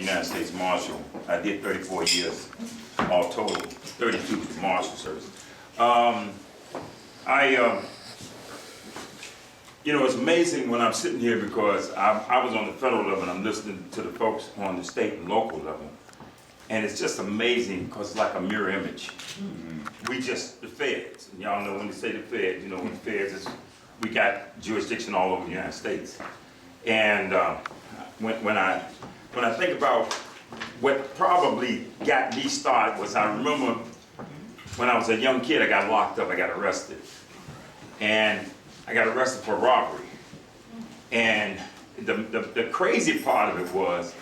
United States Marshal. I did 34 years, all total, 32 for the Marshal Service. You know, it's amazing when I'm sitting here because I was on the federal level and I'm listening to the folks on the state and local level. And it's just amazing because it's like a mirror image. We just, the feds, and y'all know when they say the feds, you know, when the feds is, we got jurisdiction all over the United States. And when I think about what probably got me started was I remember when I was a young kid, I got locked up, I got arrested. And I got arrested for robbery. And the crazy part of it was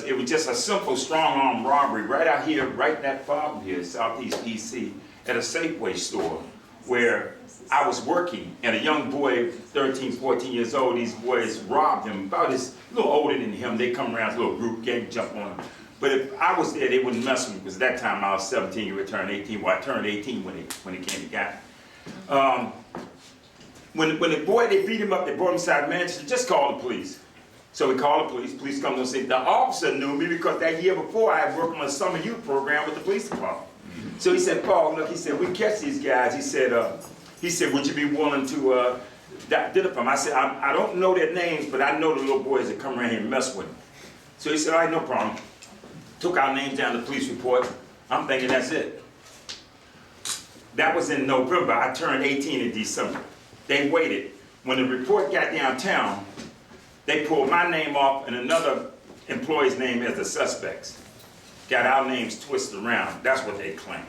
it was just a simple strong-arm robbery right out here, right in that farm here, Southeast DC, at a Safeway store where I was working, and a young boy, 13, 14 years old, these boys robbed him, about as a little older than him. They come around, a little group, gang, jump on him. But if I was there, they wouldn't mess with me, because at that time I was 17, you returned 18. Well, I turned 18 when it came to got me. When the boy, they beat him up, they brought him inside Manchester, just call the police. So we called the police come to say, the officer knew me because that year before I had worked on a summer youth program with the police department. So he said, Paul, look, he said, we catch these guys. He said, would you be willing to identify them? I said, I don't know their names, but I know the little boys that come around here and mess with them. So he said, all right, no problem. Took our names down the police report. I'm thinking that's it. That was in November. I turned 18 in December. They waited. When the report got downtown, they pulled my name off and another employee's name as the suspects. Got our names twisted around. That's what they claimed.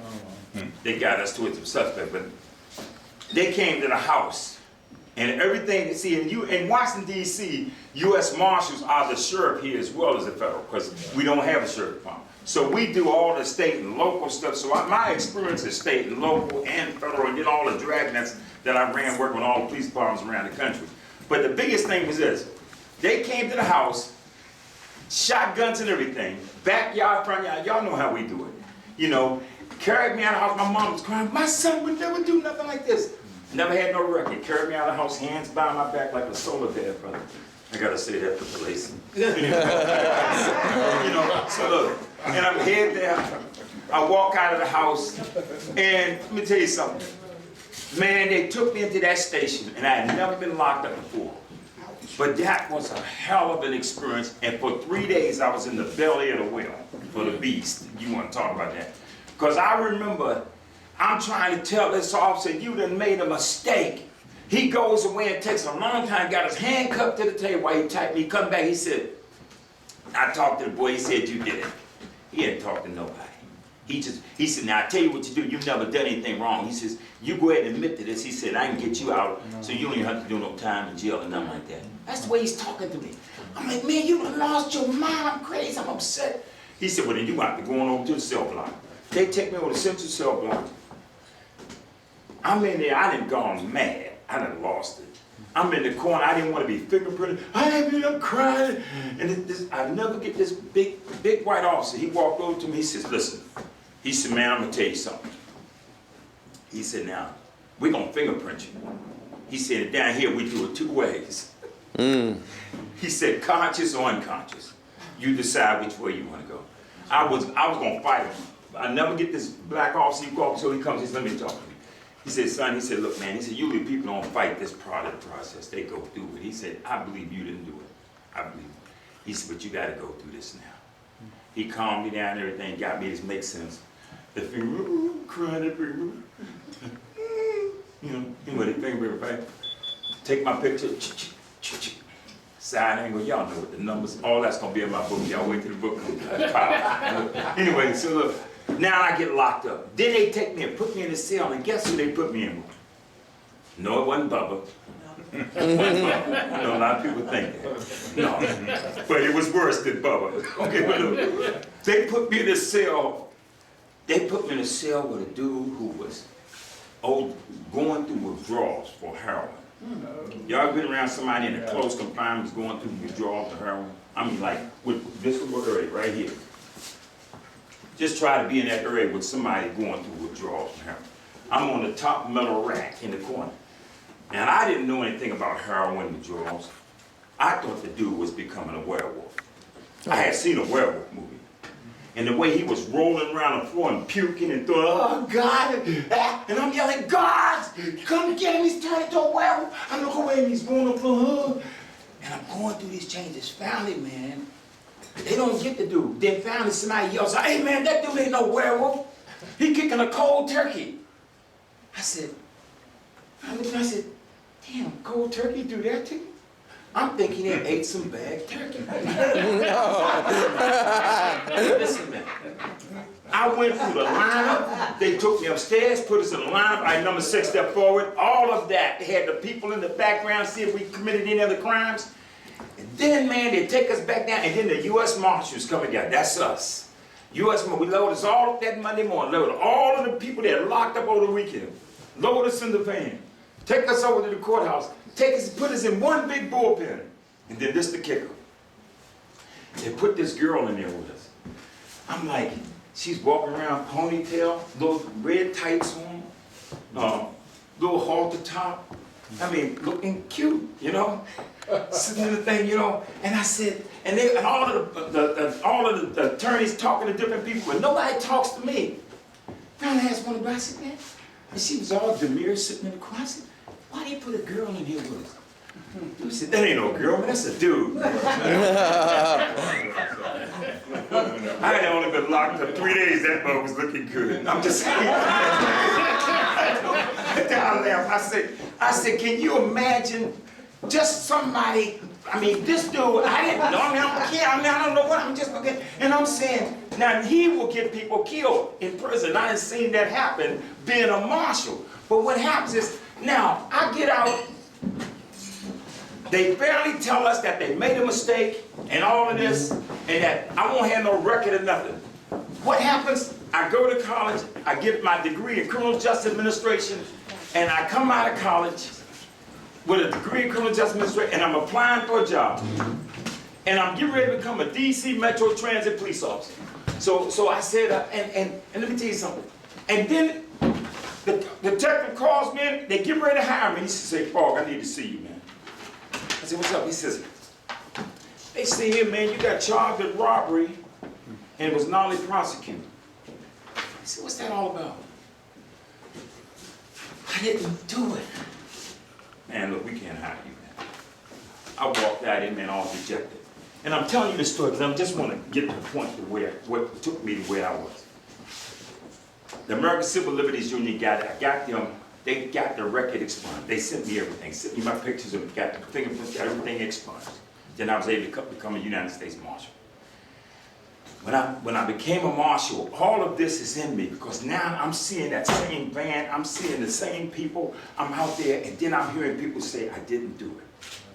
They got us twisted suspect. But they came to the house and everything, see, in Washington, D.C., U.S. Marshals are the sheriff here as well as the federal, because we don't have a sheriff department. So we do all the state and local stuff. So my experience is state and local and federal, and did all the dragnets that I ran working with all the police departments around the country. But the biggest thing was this. They came to the house, shotguns and everything, backyard, front yard, y'all know how we do it. You know, carried me out of the house, my mom was crying, my son would never do nothing like this. Never had no record, carried me out of the house, hands behind my back like a solar bear, brother. I gotta say that for the police. You know, so look, and I'm head down, I walk out of the house, and let me tell you something. Man, they took me into that station, and I had never been locked up before. But that was a hell of an experience, and for 3 days I was in the belly of the whale for the beast. You want to talk about that? Because I remember, I'm trying to tell this officer, you done made a mistake. He goes away and takes a long time, got his hand cupped to the table while he typed me. He come back, he said, I talked to the boy, he said, you did it. He hadn't talked to nobody. He said, now I tell you what you do, you've never done anything wrong. He says, you go ahead and admit to this. He said, I can get you out, so you don't even have to do no time in jail or nothing like that. That's the way he's talking to me. I'm like, man, you done lost your mind, I'm crazy, I'm upset. He said, well then you got to go on over to the cell block. They take me over to the central cell block. I'm in there, I done gone mad. I done lost it. I'm in the corner, I didn't want to be fingerprinted. I ended up crying. And I never get this big white officer. He walked over to me, he says, listen. He said, man, I'm going to tell you something. He said, now, we're going to fingerprint you. He said, down here we do it 2 ways. He said, conscious or unconscious. You decide which way you want to go. I was going to fight him. I never get this black officer, he go up until he comes, he says, let me talk to me. He said, son, he said, look, man, he said, usually people don't fight this part of the process. They go through it. He said, I believe you didn't do it. I believe it. He said, but you got to go through this now. He calmed me down and everything, got me to make sense. The finger, crying, the finger, you know the finger, right? Take my picture, side angle, y'all know what the numbers, all that's gonna be in my book. Y'all wait till the book comes out. Anyway, so look, now I get locked up. Then they take me and put me in the cell, and guess who they put me in with? No, it wasn't Bubba. No, a lot of people think that. No, but it was worse than Bubba. Okay, but look, they put me in the cell. They put me in a cell with a dude who was going through withdrawals for heroin. Y'all been around somebody in a close confinement going through withdrawals for heroin? I mean, like, with this little area right here. Just try to be in that area with somebody going through withdrawals for heroin. I'm on the top metal rack in the corner. And I didn't know anything about heroin withdrawals. I thought the dude was becoming a werewolf. I had seen a werewolf movie. And the way he was rolling around the floor and puking and throwing, oh God, and I'm yelling, God, come get him, he's turning into a werewolf. I look away and he's going on the floor, and I'm going through these changes. Finally, man, they don't get the dude. Then finally somebody yells, hey man, that dude ain't no werewolf. He kicking a cold turkey. I said, damn, cold turkey do that to you? I'm thinking they ate some bad turkey. Listen, man. I went through the lineup. They took me upstairs, put us in the lineup. I number 6 step forward. All of that. They had the people in the background see if we committed any other crimes. And then, man, they take us back down. And then the U.S. Marshals come again. That's us. U.S. Marshals. We load us all up that Monday morning. Load all of the people that locked up over the weekend. Load us in the van. Take us over to the courthouse. Take us, put us in one big bullpen. And then this the kicker. They put this girl in there with us. I'm like, she's walking around ponytail, little red tights on, little halter top. I mean, looking cute, you know? Sitting in the thing, you know? And I said, and all of the attorneys talking to different people, but nobody talks to me. Finally asked one of them, I said, man, and she was all demure sitting in the corner. I said, why they put a girl in here with us? He said, that ain't no girl, man, that's a dude. I had only been locked up 3 days, that boy was looking good. I'm just saying. Down there, I said, can you imagine just somebody, I mean, this dude, I didn't know, I mean, I don't know what, I'm just looking, and I'm saying, now he will get people killed in prison. I ain't seen that happen being a marshal. But what happens is, now, I get out, they barely tell us that they made a mistake and all of this, and that I won't have no record or nothing. What happens, I go to college, I get my degree in criminal justice administration, and I come out of college with a degree in criminal justice administration, and I'm applying for a job. And I'm getting ready to become a DC Metro Transit police officer. So I said, and let me tell you something. And then the detective calls me in, they get ready to hire me. He says, Fogg, I need to see you, man. I said, what's up? He says, they say here, man, you got charged with robbery and it was not prosecuted. I said, what's that all about? I didn't do it. Man, look, we can't hire you, man. I walked out in, man, all dejected. And I'm telling you this story because I just want to get to the point to where, what took me to where I was. The American Civil Liberties Union got it. I got them. They got the record expunged. They sent me everything. Sent me my pictures of it. Got the fingerprints. Got everything expunged. Then I was able to become a United States Marshal. When I became a Marshal, all of this is in me because now I'm seeing that same van. I'm seeing the same people. I'm out there, and then I'm hearing people say, "I didn't do it."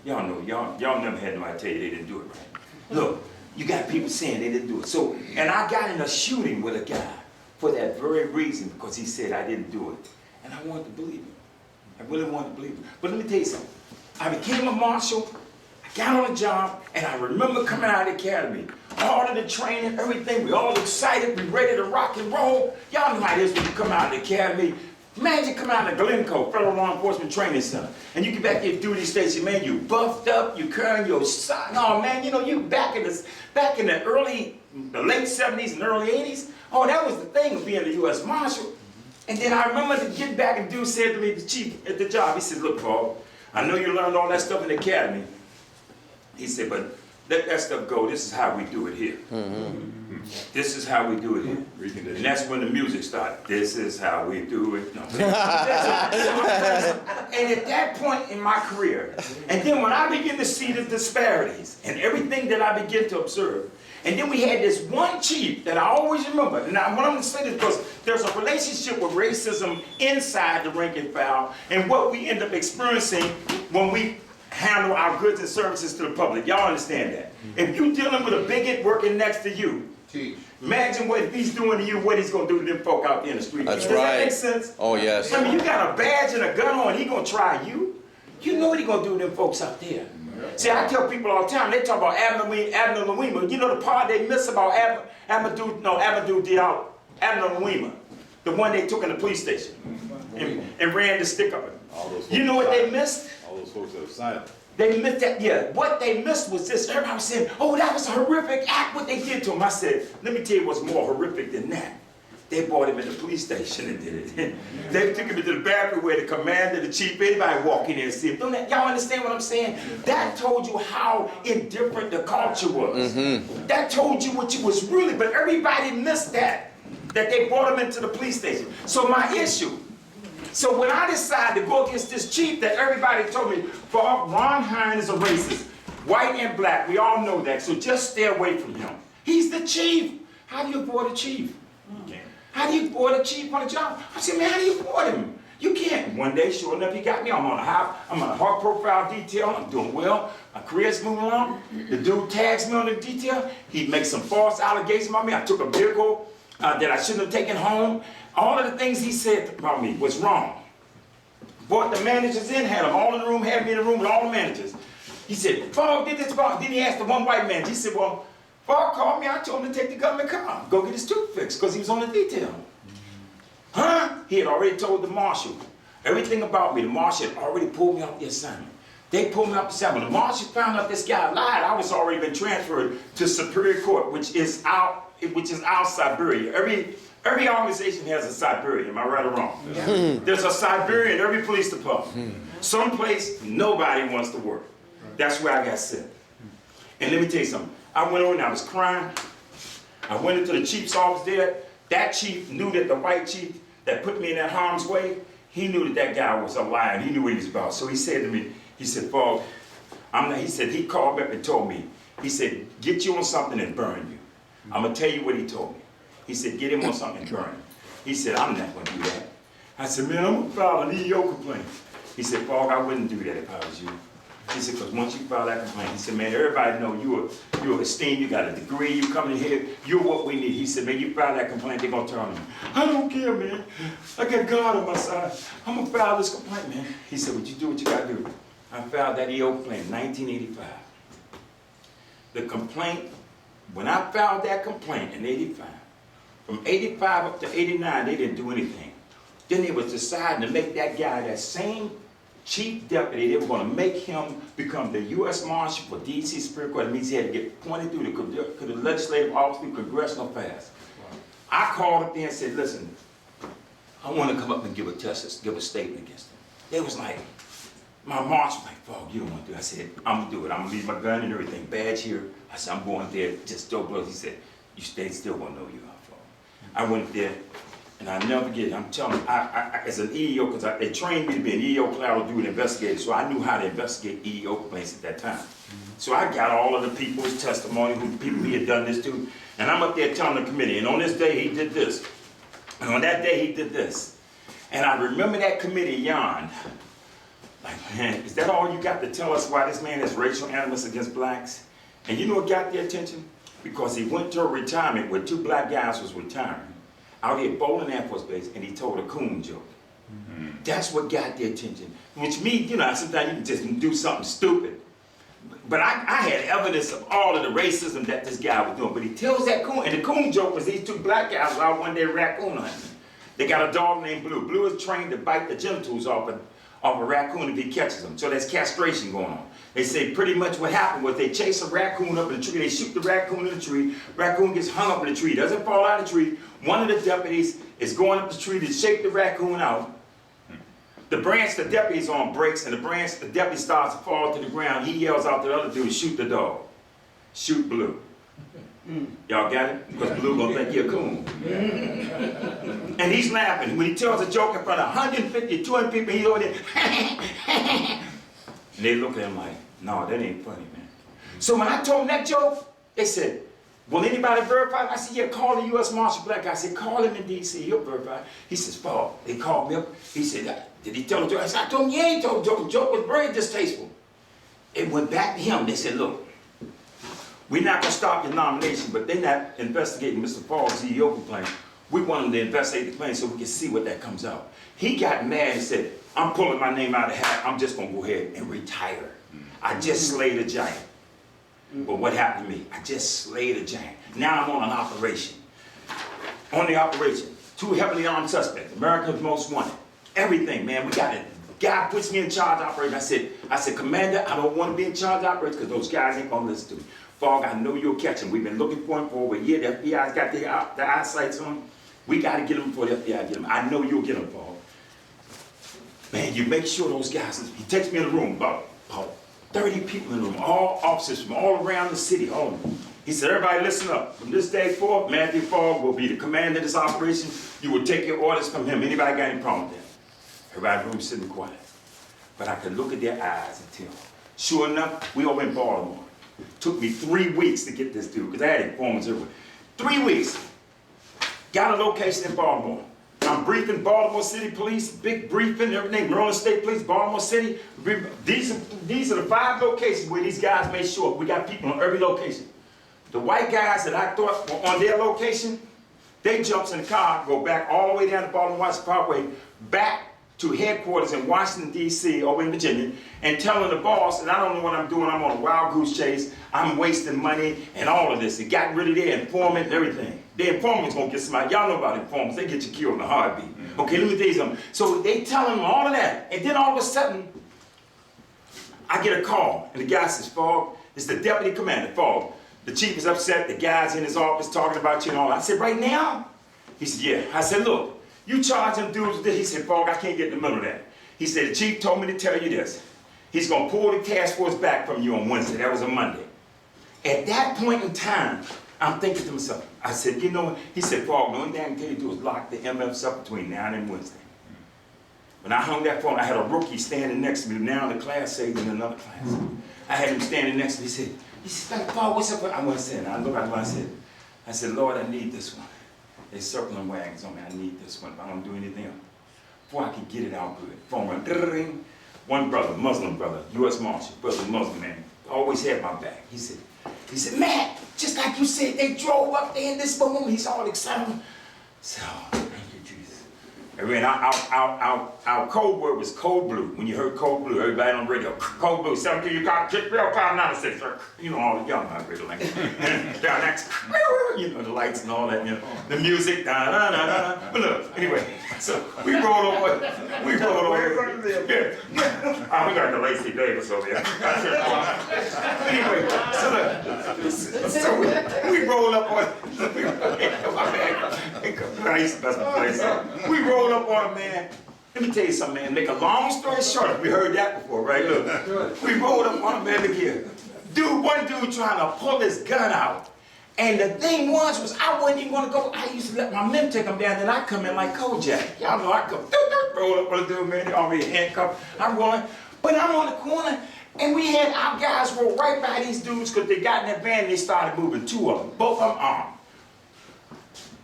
Y'all know. Y'all never had nobody tell you they didn't do it, right? Look, you got people saying they didn't do it. So, and I got in a shooting with a guy. For that very reason, because he said I didn't do it. And I wanted to believe him. I really wanted to believe him. But let me tell you something. I became a marshal, I got on a job, and I remember coming out of the academy. All of the training, everything, we all excited, we ready to rock and roll. Y'all know how it is when you come out of the academy. Imagine coming out of Glencoe, Federal Law Enforcement Training Center, and you get back to your duty station, man, you buffed up, you carrying your son. Oh man, you know, you back in the late 70s and early 80s. Oh, that was the thing of being a U.S. Marshal. And then I remember to get back and dude said to me, the chief at the job, he said, look, Paul, I know you learned all that stuff in the academy. He said, but let that stuff go. This is how we do it here. This is how we do it here. And that's when the music started. This is how we do it. No. And at that point in my career, and then when I begin to see the disparities and everything that I begin to observe, and then we had this one chief that I always remember. And I want to say this because there's a relationship with racism inside the rank and file and what we end up experiencing when we handle our goods and services to the public. Y'all understand that? If you're dealing with a bigot working next to you, imagine what he's doing to you, what he's going to do to them folk out there in the street. That's Does that make sense? Oh, yes. I mean, you got a badge and a gun on, he going to try you. You know what he's going to do to them folks out there. See, I tell people all the time, they talk about Abner Louima. You know the part they miss about Abner Louima, the one they took in the police station and ran the stick up. All those You know what they missed? All those folks that are silent. They missed that, yeah. What they missed was this. Everybody was saying, oh, that was a horrific act, what they did to him. I said, let me tell you what's more horrific than that. They brought him in the police station and did it. They took him into the bathroom where the commander, the chief, anybody walk in there and see him. Y'all understand what I'm saying? That told you how indifferent the culture was. That told you what you was really, but everybody missed that they brought him into the police station. So my issue, so when I decided to go against this chief that everybody told me, Fogg, Ron Hine is a racist, white and black, we all know that, so just stay away from him. He's the chief. How do you avoid a chief? How do you avoid a chief on a job? I said, man, how do you avoid him? You can't. One day, sure enough, he got me. I'm on a high profile detail. I'm doing well. My career's moving along. The dude tags me on the detail. He makes some false allegations about me. I took a vehicle that I shouldn't have taken home. All of the things he said about me was wrong. Brought the managers in, had them all in the room, had me in the room with all the managers. He said, Fogg did this, Fogg. Then he asked the one white man. He said, well, Fogg called me, I told him to take the government car, go get his tooth fixed, because he was on the detail. Huh? He had already told the marshal everything about me. The marshal had already pulled me off the assignment. They pulled me off the assignment. The marshal found out this guy lied. I was already been transferred to Superior Court, which is our Siberia. Every organization has a Siberia, am I right or wrong? Yeah. There's a Siberia in every police department. Someplace nobody wants to work. That's where I got sent. And let me tell you something. I went over and I was crying. I went into the chief's office there. That chief knew that the white chief that put me in that harm's way, he knew that that guy was a liar. He knew what he was about. So he said to me, he said, Fogg, he called me up and told me, he said, get you on something and burn you. I'm going to tell you what he told me. He said, get him on something and burn him. He said, I'm not going to do that. I said, man, I'm going to file an EEO complaint. He said, Fogg, I wouldn't do that if I was you. He said, because once you file that complaint, he said, man, everybody know you're esteemed, you got a degree, you coming in here, you're what we need. He said, man, you file that complaint, they're going to turn on you. I don't care, man. I got God on my side. I'm going to file this complaint, man. He said, well, you do what you got to do. I filed that EO complaint in 1985. The complaint, when I filed that complaint in 85, from 85 up to 89, they didn't do anything. Then they was deciding to make that guy, that same chief deputy, they were going to make him become the U.S. Marshal for D.C. Superior Court. It means he had to get appointed through the legislative office, through congressional affairs. Wow. I called up there and said, listen, I want to come up and give a statement against him. They was like, my marshal was like, Fogg, you don't want to do it. I said, I'm going to do it. I'm going to leave my gun and everything, badge here. I said, I'm going there, just throw blows. He said, you still going to know you are, Fogg. I went there. And I never forget, I'm telling you, I as an EEO, because they trained me to be an EEO collateral duty investigator, so I knew how to investigate EEO complaints at that time. So I got all of the people's testimony, who people he had done this to, and I'm up there telling the committee, and on this day he did this, and on that day he did this. And I remember that committee yawned. Like, man, is that all you got to tell us why this man is racial animus against blacks? And you know what got their attention? Because he went to a retirement where 2 black guys was retiring, out here at Bowling Air Force Base, and he told a coon joke. That's what got their attention. Which means, you know, sometimes you can just do something stupid. But I had evidence of all of the racism that this guy was doing. But he tells that coon, and the coon joke was these 2 black guys were out one day raccoon hunting. They got a dog named Blue. Blue is trained to bite the genitals off a raccoon if he catches them. So there's castration going on. They say pretty much what happened was they chase a raccoon up in the tree, they shoot the raccoon in the tree, raccoon gets hung up in the tree, doesn't fall out of the tree. One of the deputies is going up the tree to shake the raccoon out. The branch the deputy's on breaks, and the deputy starts to fall to the ground. He yells out to the other dude, shoot the dog. Shoot Blue. Y'all got it? Because Blue gonna think you're a coon. And he's laughing. When he tells a joke in front of 150, 200 people, he's over there. And they look at him like, no, that ain't funny, man. So when I told them that joke, they said, will anybody verify? I said, yeah, call the U.S. Marshal Black guy. I said, call him in D.C., he'll verify. He says, Fogg. They called me up. He said, did he tell the joke? I said, I told him, yeah, he told the joke. The joke was very distasteful. It went back to him. They said, look, we're not going to stop your nomination, but they're not investigating Mr. Fogg's EEO complaint. We want them to investigate the complaint so we can see what that comes out. He got mad and said, I'm pulling my name out of the hat. I'm just going to go ahead and retire. I just slayed a giant. But what happened to me? I just slayed a giant. Now I'm on an operation. On the operation, 2 heavily armed suspects, America's Most Wanted. Everything, man. We got it guy puts me in charge of operations. I said, Commander, I don't want to be in charge of operations because those guys ain't gonna listen to me. Fogg, I know you'll catch him. We've been looking for him for over a year. The FBI's got their eyesights on him. We got to get him before the FBI get him. I know you'll get him, Fogg. Man, you make sure those guys, he takes me in the room, about 30 people in the room, all officers from all around the city, all of them. He said, everybody listen up. From this day forth, Matthew Fogg will be the commander of this operation. You will take your orders from him. Anybody got any problem with that? Everybody in the room sitting quiet. But I could look at their eyes and tell. Sure enough, we all in Baltimore. Took me 3 weeks to get this dude, because I had informants everywhere. 3 weeks. Got a location in Baltimore. I'm briefing Baltimore City Police, big briefing, everything, Maryland State Police, Baltimore City. These are the 5 locations where these guys made sure we got people on every location. The white guys that I thought were on their location, they jumps in the car, go back all the way down to Baltimore Washington Parkway, back to headquarters in Washington, D.C., over in Virginia, and telling the boss that I don't know what I'm doing, I'm on a wild goose chase, I'm wasting money, and all of this. It got rid of their informant and everything. The informant's gonna get somebody, y'all know about informants, they get you killed in a heartbeat. Okay, let me tell you something. So they tell him all of that, and then all of a sudden, I get a call, and the guy says, Fogg, it's the deputy commander, Fogg. The chief is upset, the guy's in his office talking about you and all. I said, right now? He said, yeah. I said, look, you charge him dudes with this. He said, Fogg, I can't get in the middle of that. He said, the chief told me to tell you this. He's gonna pull the task force back from you on Wednesday. That was a Monday. At that point in time, I'm thinking to myself, I said, you know what? He said, Fogg, the only thing I can tell you to do is lock the MFs up between now and Wednesday. When I hung that phone, I had a rookie standing next to me, now in the class, saved in another class. I had him standing next to me. He said, Fogg, what's up? I went and I looked at him, I said, Lord, I need this one. They're circling wagons on me. I need this one if I don't do anything else. Before I can get it out good. Phone rang. One brother, Muslim brother, U.S. Marshal, brother, Muslim man, always had my back. He said, Matt, just like you said, they drove up there in this moment. He's all excited. I said, oh, thank you, Jesus. And then our code word was code blue. When you heard code blue, everybody on the radio, code blue, 17, you got just real 596, you know, all the young on radio like that. Down next, you know, the lights and all that, you know, the music, da da da da. But look, anyway, so we roll over. Yeah. We got the Lacey Davis over here. Anyway, so we roll up on. I used to best my place. We roll up on a man. Let me tell you something, man. Make a long story short. We heard that before, right? Look, we rolled up on a man again. One dude trying to pull his gun out. And the thing was I wasn't even gonna go. I used to let my men take him down, then I come in like Kojak. Y'all know I come, roll up on the dude, man, they already handcuffed. I'm rolling, but I'm on the corner, and we had our guys roll right by these dudes because they got in that van and they started moving, 2 of them, both of them armed.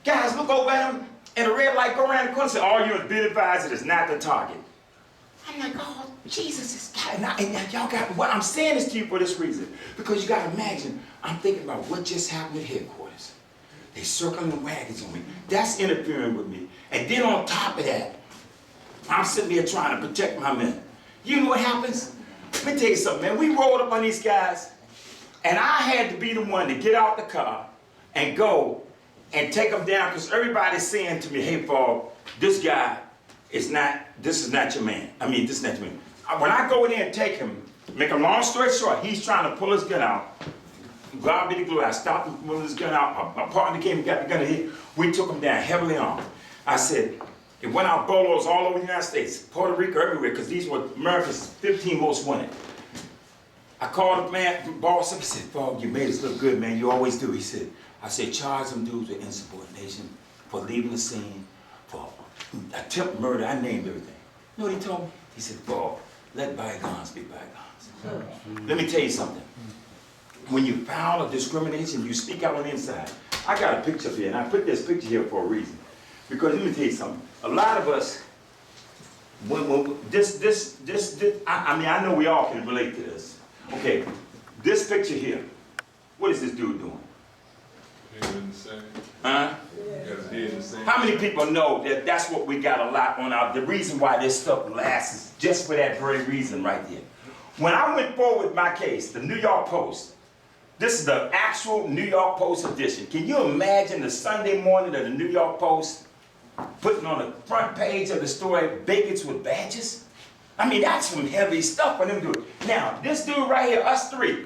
Guys look over at them, and the red light go around the corner and say, all you have been advised, it is not the target. I'm like, oh, Jesus is God. And y'all got, well, I'm saying this to you for this reason. Because you got to imagine, I'm thinking about what just happened at headquarters. They circling the wagons on me. That's interfering with me. And then on top of that, I'm sitting there trying to protect my men. You know what happens? Let me tell you something, man. We rolled up on these guys, and I had to be the one to get out the car and go and take them down, because everybody's saying to me, hey, Fogg, this guy is not, this is not your man. I mean, this is not your man. When I go in there and take him, make a long story short, he's trying to pull his gun out. God be the glory, I stopped him from pulling his gun out. My partner came and got the gun in here. We took him down heavily armed. I said, it went out bolos all over the United States, Puerto Rico, everywhere, because these were America's 15 most wanted. I called the man, boss up, he said, Fogg, you made us look good, man, you always do. He said, I said, charge them dudes with insubordination, for leaving the scene, for attempt murder, I named everything. You know what he told me? He said, Fogg, let bygones be bygones. Let me tell you something. When you file a discrimination, you speak out on the inside. I got a picture up here, and I put this picture here for a reason. Because let me tell you something. A lot of us, I mean, I know we all can relate to this. Okay, this picture here, what is this dude doing? Huh? How many people know that that's what we got a lot on our, the reason why this stuff lasts is just for that very reason right there. When I went forward with my case, the New York Post, this is the actual New York Post edition. Can you imagine the Sunday morning of the New York Post putting on the front page of the story, bigots with badges? I mean, that's some heavy stuff for them to do. Now, this dude right here, us three,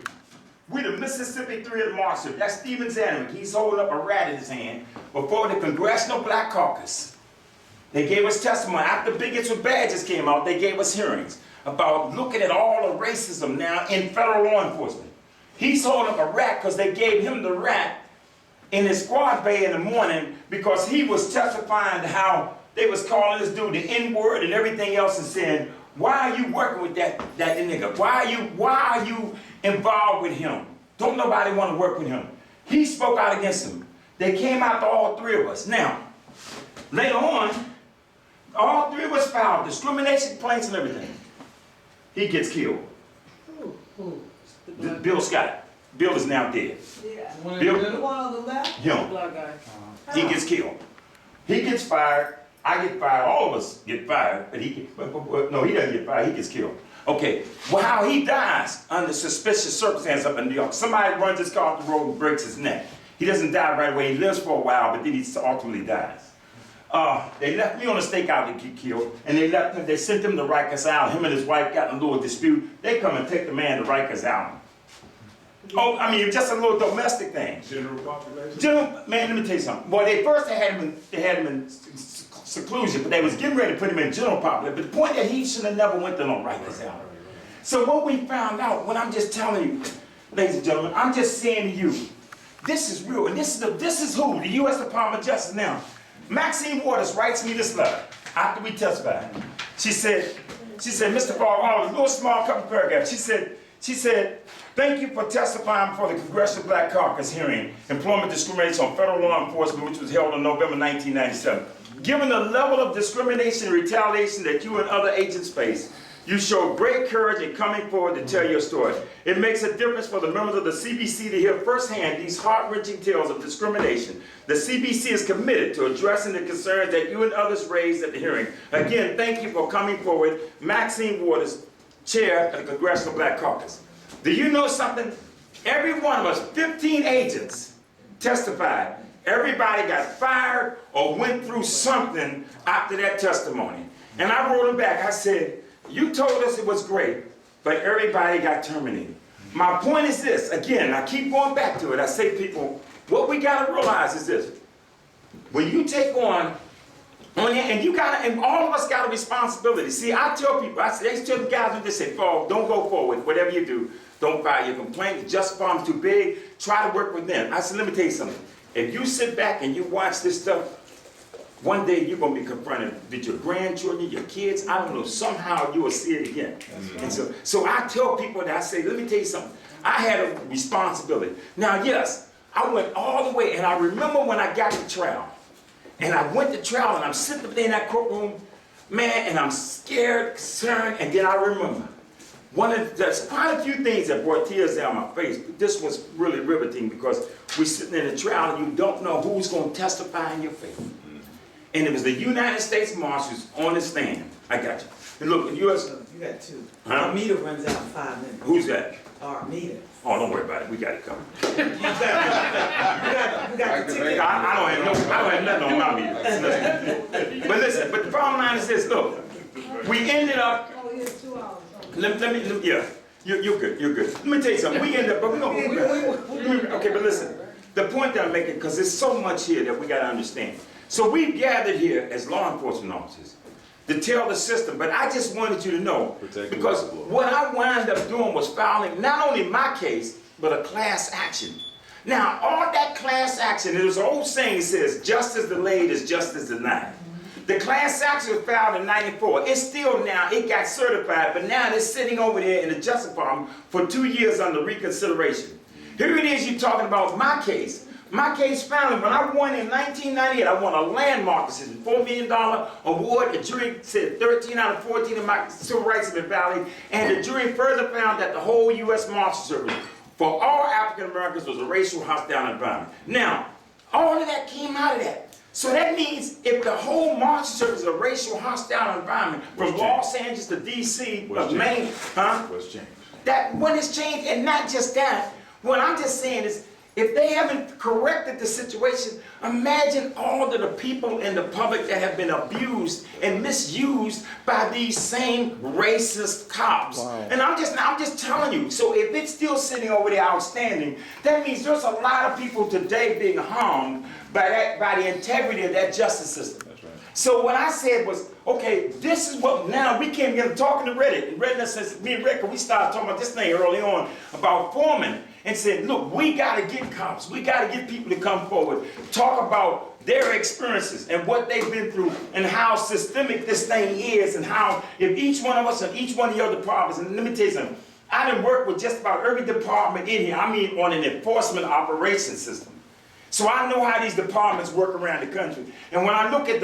we the Mississippi 3 of the March. That's Stephen Zanwick. He's holding up a rat in his hand before the Congressional Black Caucus. They gave us testimony. After bigots with badges came out, they gave us hearings about looking at all the racism now in federal law enforcement. He's holding up a rat because they gave him the rat in his squad bay in the morning because he was testifying to how they was calling this dude the N-word and everything else and saying, why are you working with that nigga? Why are you involved with him? Don't nobody want to work with him. He spoke out against him. They came out to all three of us. Now, later on, all three of us filed discrimination complaints and everything. He gets killed. Bill Scott. Bill is now dead. Yeah. Bill, The one on the left? him. Black guy. He gets killed. He gets fired. I get fired. All of us get fired. But no, he doesn't get fired. He gets killed. Okay. Well, how he dies under suspicious circumstances up in New York. Somebody runs his car off the road and breaks his neck. He doesn't die right away. He lives for a while, but then he ultimately dies. They left me on a stakeout to get killed, and they left him. They sent him to Rikers Island. Him and his wife got in a little dispute. They come and take the man to Rikers Island. Oh, I mean, just a little domestic thing. General population? Man, let me tell you something. Boy, they had him in seclusion, but they was getting ready to put him in general population. But the point that he should have never went there on Rikers Island. So what we found out, when I'm just telling you, ladies and gentlemen, I'm just saying to you, this is real, and this is who? The U.S. Department of Justice now. Maxine Waters writes me this letter after we testified. She said, Mr. Fogg, a little small couple paragraphs. She said, thank you for testifying before the Congressional Black Caucus hearing, employment discrimination on federal law enforcement, which was held in November 1997. Given the level of discrimination and retaliation that you and other agents face, you show great courage in coming forward to tell your story. It makes a difference for the members of the CBC to hear firsthand these heart-wrenching tales of discrimination. The CBC is committed to addressing the concerns that you and others raised at the hearing. Again, thank you for coming forward. Maxine Waters, Chair of the Congressional Black Caucus. Do you know something? Every one of us, 15 agents, testified. Everybody got fired or went through something after that testimony. And I wrote them back. I said, you told us it was great, but everybody got terminated. My point is this, again, I keep going back to it. I say, people, what we got to realize is this. When you take on and all of us got a responsibility. See, I tell people, I tell the guys when they say, Fogg, don't go forward, whatever you do, don't file your complaint, just farm's too big, try to work with them. I said, let me tell you something. If you sit back and you watch this stuff, one day you're going to be confronted with your grandchildren, your kids. I don't know, somehow you will see it again. And so I tell people that, I say, let me tell you something. I had a responsibility. Now, yes, I went all the way, and I remember when I got to trial. And I went to trial, and I'm sitting there in that courtroom, man, and I'm scared, concerned, and then I remember. There's quite a few things that brought tears down my face, but this was really riveting because we're sitting in a trial, and you don't know who's going to testify in your favor. And it was the United States Marshals on the stand. I got you. And look, the U.S. You got two. Huh? Our meter runs out in 5 minutes. Who's that? Our meter. Oh, don't worry about it. We got it covered. You got the ticket. I don't have nothing on my meter. But listen, but the bottom line is this. Look, we ended up. Oh, yeah, 2 hours. Let me, yeah. You're good. You're good. Let me tell you something. We ended up, but okay, but listen. The point that I'm making, because there's so much here that we got to understand. So we gathered here as law enforcement officers to tell the system, but I just wanted you to know, because what I wound up doing was filing not only my case, but a class action. Now, all that class action, there's an old saying that says, justice delayed is justice denied. The class action was filed in '94. It's still now, it got certified, but now it's sitting over there in the Justice Department for 2 years under reconsideration. Here it is, you're talking about my case. My case found when I won in 1998, I won a landmark decision, $4 million award. The jury said 13 out of 14 of my civil rights have been violated. And the jury further found that the whole U.S. Marshal Service for all African Americans was a racial hostile environment. Now, all of that came out of that. So that means if the whole Marshal Service is a racial hostile environment from Los Angeles to D.C., Maine, What's changed? that when it's changed, and not just that, what I'm just saying is, If they haven't corrected the situation, imagine all of the people in the public that have been abused and misused by these same racist cops. Wow. And I'm just telling you, so if it's still sitting over there outstanding, that means there's a lot of people today being harmed by the integrity of that justice system. That's right. So what I said was, okay, this is what, now we came together talking to Reddit, and Reddit says, me and Rick, we started talking about this thing early on about Foreman, and said, look, we got to get cops, we got to get people to come forward, talk about their experiences and what they've been through and how systemic this thing is and how if each one of us and each one of your departments, and let me tell you something, I done worked with just about every department in here, I mean on an enforcement operations system. So I know how these departments work around the country. And when I look at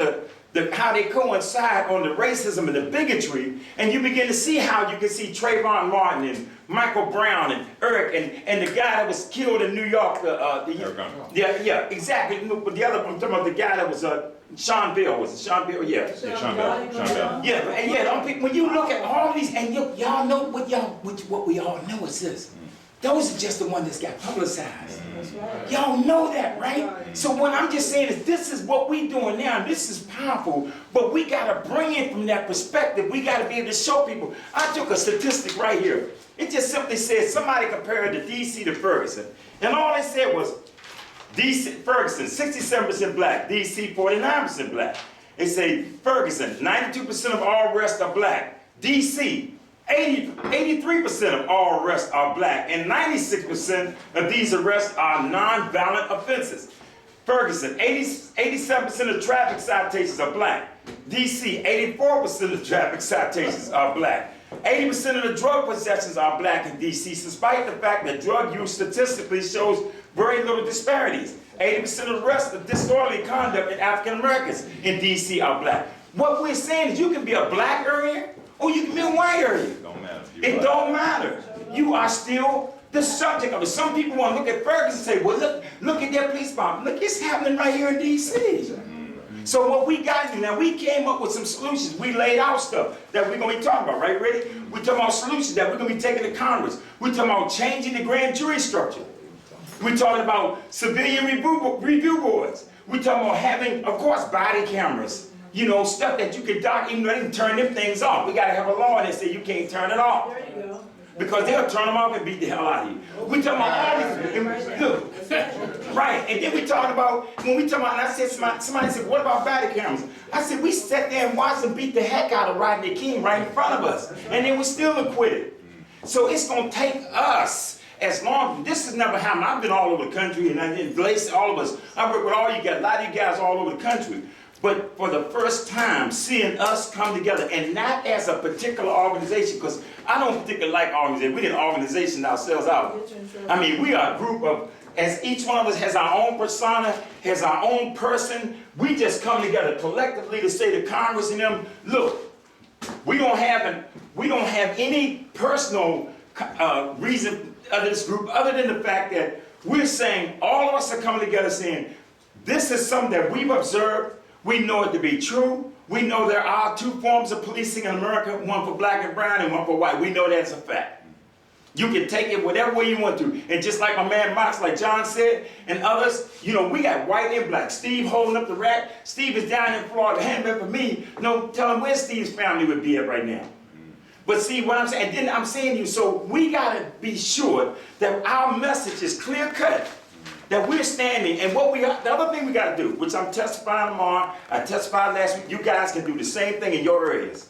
how they coincide on the racism and the bigotry, and you begin to see how you can see Trayvon Martin and Michael Brown and Eric and the guy that was killed in New York. Yeah, exactly. But the other, I'm talking about the guy that was Sean Bell. Was it Sean Bell? Yeah. Yeah, Sean Bell. Sean Bell. Yeah, and yeah. When you look at all these, and y'all know what we all know is this. Those are just the ones that got publicized. Y'all know that, right? So what I'm just saying is this is what we're doing now. This is powerful, but we got to bring it from that perspective. We got to be able to show people. I took a statistic right here. It just simply says somebody compared the D.C. to Ferguson. And all they said was Ferguson, 67% black, D.C., 49% black. They say Ferguson, 92% of all arrests are black. D.C., 83% of all arrests are black, and 96% of these arrests are non-violent offenses. Ferguson, 87% of traffic citations are black. DC, 84% of traffic citations are black. 80% of the drug possessions are black in DC, despite the fact that drug use statistically shows very little disparities. 80% of arrests of disorderly conduct in African Americans in DC are black. What we're saying is you can be a black area, or you can be a white area. It don't matter. It don't matter. You are still the subject of it. Some people want to look at Ferguson and say, well, look at their police department. Look, it's happening right here in D.C. So what we got to do, now we came up with some solutions. We laid out stuff that we're going to be talking about, right? Ready? We're talking about solutions that we're going to be taking to Congress. We're talking about changing the grand jury structure. We're talking about civilian review boards. We're talking about having, of course, body cameras. You know, stuff that you can dock, even though they can turn them things off. We got to have a law that says you can't turn it off. There you go. Because they'll turn them off and beat the hell out of you. We talking about all these, look, right, and then we talking about, when we talking about, and I said, somebody said, what about body cameras? I said, we sat there and watched them beat the heck out of Rodney King right in front of us, and they were still acquitted. So it's going to take us, as long, this has never happened. I've been all over the country, and I did Blaze, all of us. I work with all you guys, a lot of you guys all over the country. But for the first time, seeing us come together, and not as a particular organization, because I don't particularly like organization. We didn't organization ourselves out. I mean, we are a group of, as each one of us has our own persona, has our own person, we just come together collectively to say to Congress and them, look, we don't have any personal reason of this group other than the fact that we're saying, all of us are coming together saying, this is something that we've observed. We know it to be true. We know there are two forms of policing in America, one for black and brown and one for white. We know that's a fact. You can take it whatever way you want to. And just like my man Mox, like John said, and others, you know, we got white and black. Steve holding up the rack. Steve is down in Florida. Hand up for me. No, tell him where Steve's family would be at right now. But see what I'm saying? And then I'm saying to you, so we got to be sure that our message is clear cut. That we're standing, and what the other thing we got to do, which I'm testifying tomorrow, I testified last week, you guys can do the same thing in your areas.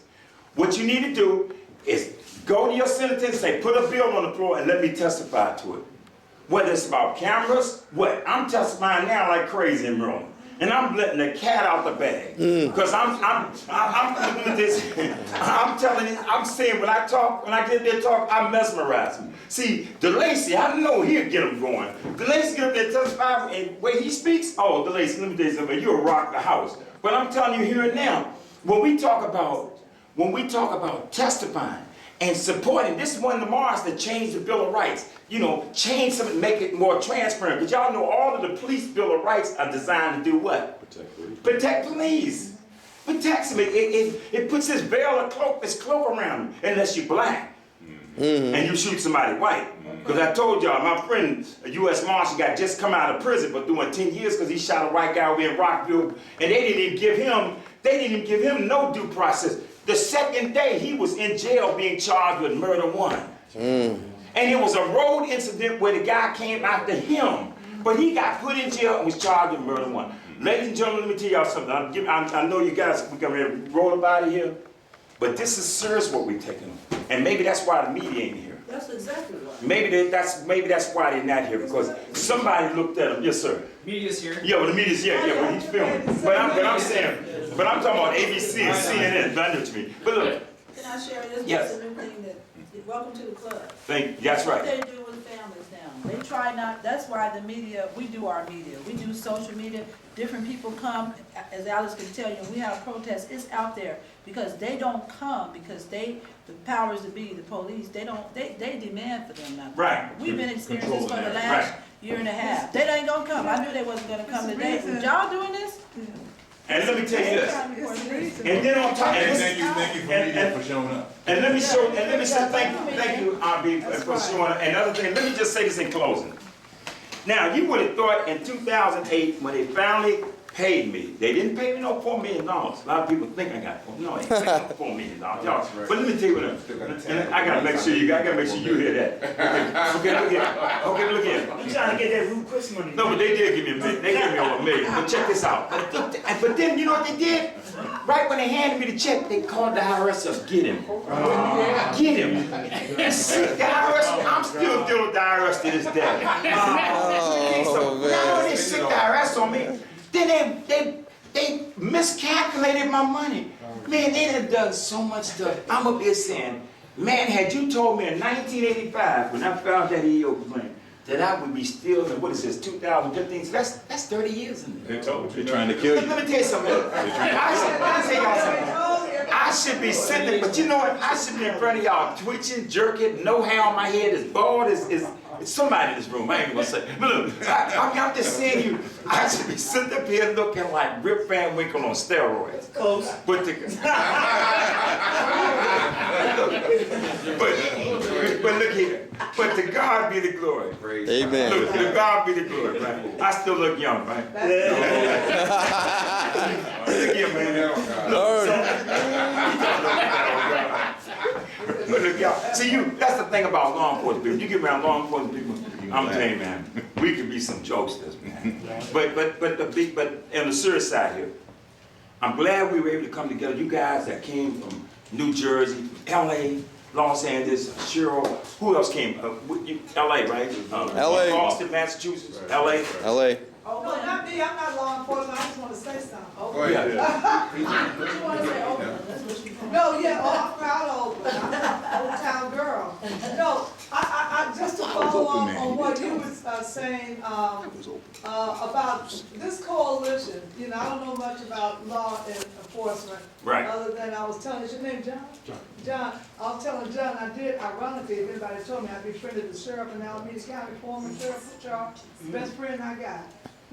What you need to do is go to your senator and say, put a bill on the floor and let me testify to it. Whether it's about cameras, what? I'm testifying now like crazy in Maryland. And I'm letting the cat out the bag. Because I'm doing this, I'm telling you, I'm saying when I get there talk, I mesmerize them. See, DeLacy, I know he'll get them going. DeLacy get up there and testify, and when he speaks, oh, DeLacy, let me tell you something, you'll rock the house. But I'm telling you here and now, when we talk about testifying and supporting, this is one of the marks that changed the Bill of Rights. You know, change something, make it more transparent. Because y'all know all of the police Bill of Rights are designed to do what? Protect police. Protect police. Protects them. It puts this veil or cloak, this cloak around them, unless you're black and you shoot somebody white. Because I told y'all, my friend, a U.S. Marshal, got just come out of prison, but doing 10 years because he shot a white guy over in Rockville, and they didn't even give him no due process. The second day, he was in jail being charged with murder 1. And it was a road incident where the guy came after him, but he got put in jail and was charged with murder 1. Ladies and gentlemen, let me tell y'all something. I know you guys, we're going to roll up out of here, but this is serious what we're taking on. And maybe that's why the media ain't here. That's exactly right. Maybe that's why they're not here, because somebody looked at them. Yes, sir. Media's here. Yeah, well, the media's here. Yeah, but he's filming. But I'm talking about ABC and CNN. That knows me. But look. Can I share this? Yes. It's a new thing that, welcome to the club. That's right. What they do with families now. They try not, that's why the media, we do our media. We do social media. Different people come, as Alice can tell you, we have protests, it's out there. Because they don't come, because the powers that be, the police, they demand for them not to. Right. We've been experiencing this for the last year and a half. They ain't gonna come. I knew they wasn't gonna come today. But y'all doing this? And let me tell you this. And then on top of this, Thank you for media for showing up. and let me say thank you, RB, for showing up. Another thing, let me just say this in closing. Now, you would have thought in 2008, when they finally paid me, they didn't pay me no $4 million. A lot of people think I got, no, they ain't no $4 million. Y'all, but let me tell you what, and I gotta make sure you hear that. Okay, look here. You trying to get that Ruth Chris money? No, but they did give me $1 million. They gave me over $1 million. But check this out. But then, you know what they did? Right when they handed me the check, they called the IRS up, get him. Get him. And see, the IRS, I'm still dealing with the IRS to this day. So, now they sick the IRS on me. Then they miscalculated my money. Man, they done done so much stuff. I'm up here saying, man, had you told me in 1985, when I found that EO complaint, that I would be still in, what is this, 2015, so that's 30 years in there. They told you. They're trying to kill you. Let me tell you something. Let me tell y'all something. I should be sitting, but you know what? I should be in front of y'all twitching, jerking, no hair on my head, as bald as somebody in this room. I ain't gonna say. But look, I'm just saying you, I should be sitting up here looking like Rip Van Winkle on steroids. Close. But look here. But to God be the glory. Amen. Look, to God be the glory, right? I still look young, right? Look here, man. But look, y'all. See, that's the thing about law enforcement people. You get around law enforcement people, I'm telling you, man, we could be some jokesters, man. But on the serious side here, I'm glad we were able to come together. You guys that came from New Jersey, LA, Los Angeles, Cheryl, who else came? LA, right? LA. Boston, Massachusetts, LA. LA. Oh, no, not me, I'm not law enforcement, I just want to say something. Go ahead. What you wanna say, Oakland? That's what you No, yeah, I'm proud of Oakland, I'm an old town girl. No, I just to follow up on what you was saying, about this coalition, you know, I don't know much about law enforcement. Right. Other than I was telling, is your name John? John, I was telling John, I did, ironically, if anybody told me, I befriended the sheriff in Alameda County, former sheriff, Charles, best friend I got.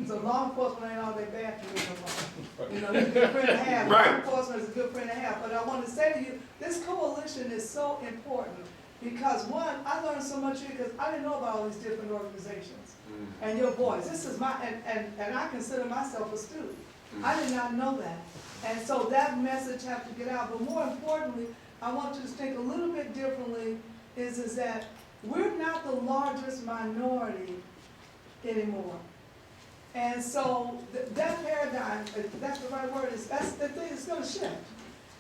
So law enforcement ain't all that bad for me no more. You know, he's a good friend to have. Right. Law enforcement is a good friend to have. But I want to say to you, this coalition is so important because one, I learned so much here because I didn't know about all these different organizations. And your voice, this is my, and I consider myself a student. I did not know that. And so that message has to get out. But more importantly, I want you to think a little bit differently is that we're not the largest minority anymore. And so that paradigm, that's the right word, that's the thing that's going to shift.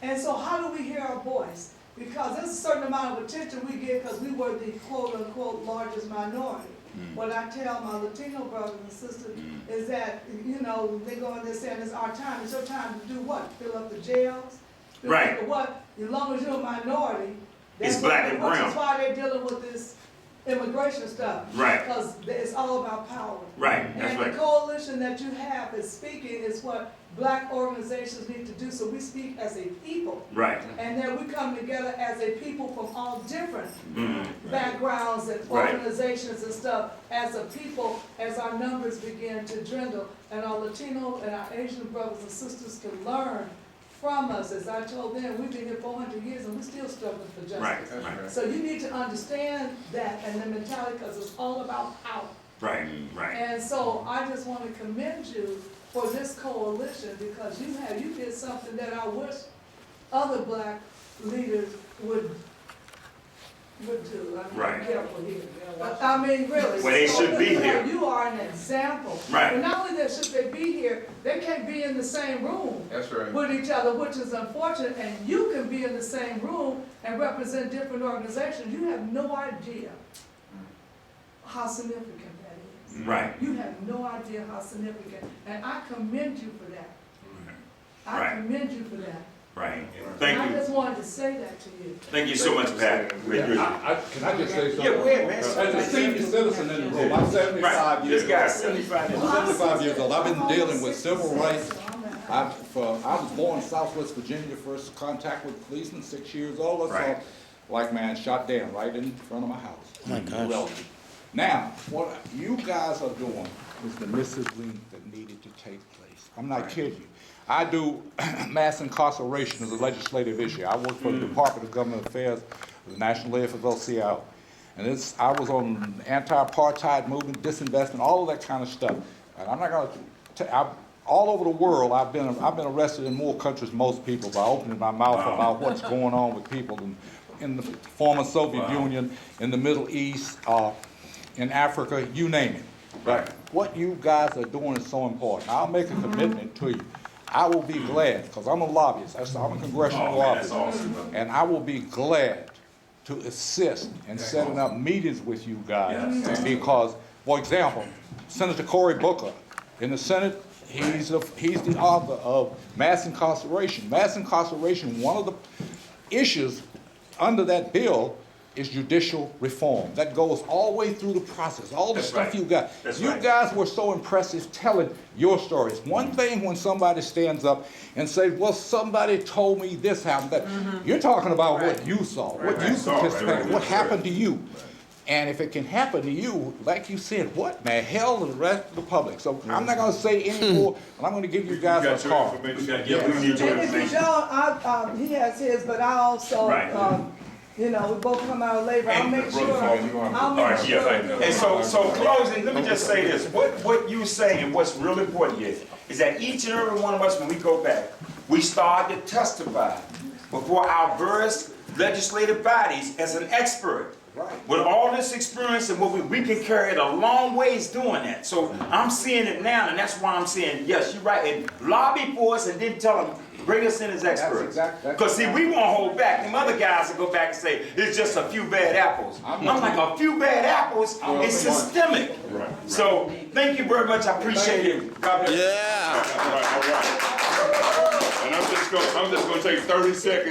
And so how do we hear our voice? Because there's a certain amount of attention we get because we were the quote-unquote largest minority. What I tell my Latino brothers and sisters is that, you know, they go in there saying it's our time. It's your time to do what? Fill up the jails? Right. Fill up what? As long as you're a minority. It's black and brown. Which is why they're dealing with this immigration stuff. Right. Because it's all about power. Right, that's And right. the coalition that you have is speaking is what black organizations need to do. So we speak as a people. Right. And then we come together as a people from all different backgrounds and Right. organizations and stuff as a people, as our numbers begin to dwindle and our Latino and our Asian brothers and sisters can learn from us. As I told them, we've been here 400 years and we still struggling for justice. Right, right, So you need to understand that and the mentality, because it's all about power. right, right. And so I just want to commend you for this coalition, because you did something that I wish other black leaders would do. I mean, Right. be careful here. But I mean, really. Well, they should be here. You are an example. Right. But not only that should they be here, they can't be in the same room That's right. with each other, which is unfortunate, and you can be in the same room and represent different organizations. You have no idea how significant that is. Right. You have no idea how significant, and I commend you for that. I Right. commend you for that. Right. And Thank I you. just wanted to say that to you. Thank you so much, Pat. We appreciate it. Can I just say something? Yeah, go ahead, man. As a senior citizen in the room, I'm 75 Right. years This old. guy's 75 years old. 75 years old. I've been dealing with civil rights. I So was born in Southwest Virginia, first contact with policemen, 6 years old. I saw Right. a black man shot down right in front of my house. My gosh. Now, what you guys are doing is the discipline that needed to take place. I'm not kidding you. I do mass incarceration as a legislative issue. I work for the Department of Government Affairs, the National AFL-CIO. And I was on the anti-apartheid movement, disinvestment, all of that kind of stuff. And I'm not gonna, all over the world, I've been arrested in more countries than most people by opening my mouth about what's going on with people in the former Soviet Union, in the Middle East, in Africa, you name it. But what you guys are doing is so important. I'll make a commitment to you. I will be glad, because I'm a lobbyist, I'm a congressional Oh, man, that's lobbyist, awesome. and I will be glad to assist in setting up meetings with you guys. Yes. Because, for example, Senator Cory Booker in the Senate, he's the author of mass incarceration. Mass incarceration, one of the issues under that bill is judicial reform. That goes all the way through the process, all the That's stuff right. you got. That's You right. guys were so impressive telling your stories. One thing when somebody stands up and says, well, somebody told me this happened, that you're talking about what you saw, what you Right. participated, Right. what happened to you. And if it can happen to you, like you said, what in the hell to the rest of the public? So I'm not gonna say any more, but I'm gonna give you guys a call. Yeah, we need your And if you information. don't, he has his, but I also, Right. we both come out of labor. I'll And make Brother sure. Fogg, you want to- I'll All make right, yeah, sure. thank you. And so closing, let me just say this. What you say and what's really important is that each and every one of us, when we go back, we start to testify before our various legislative bodies as an expert. Right. With all this experience and what we can carry it a long ways doing that. So I'm seeing it now, and that's why I'm saying, yes, you're right. And lobby for us and then tell them, bring us in as experts. exactly- Because see, we won't hold back. Them other guys will go back and say, it's just a few bad apples. I'm like, a few bad apples is systemic. So thank you very much. I appreciate it. God bless you. Yeah. All right. And I'm just gonna take 30 seconds.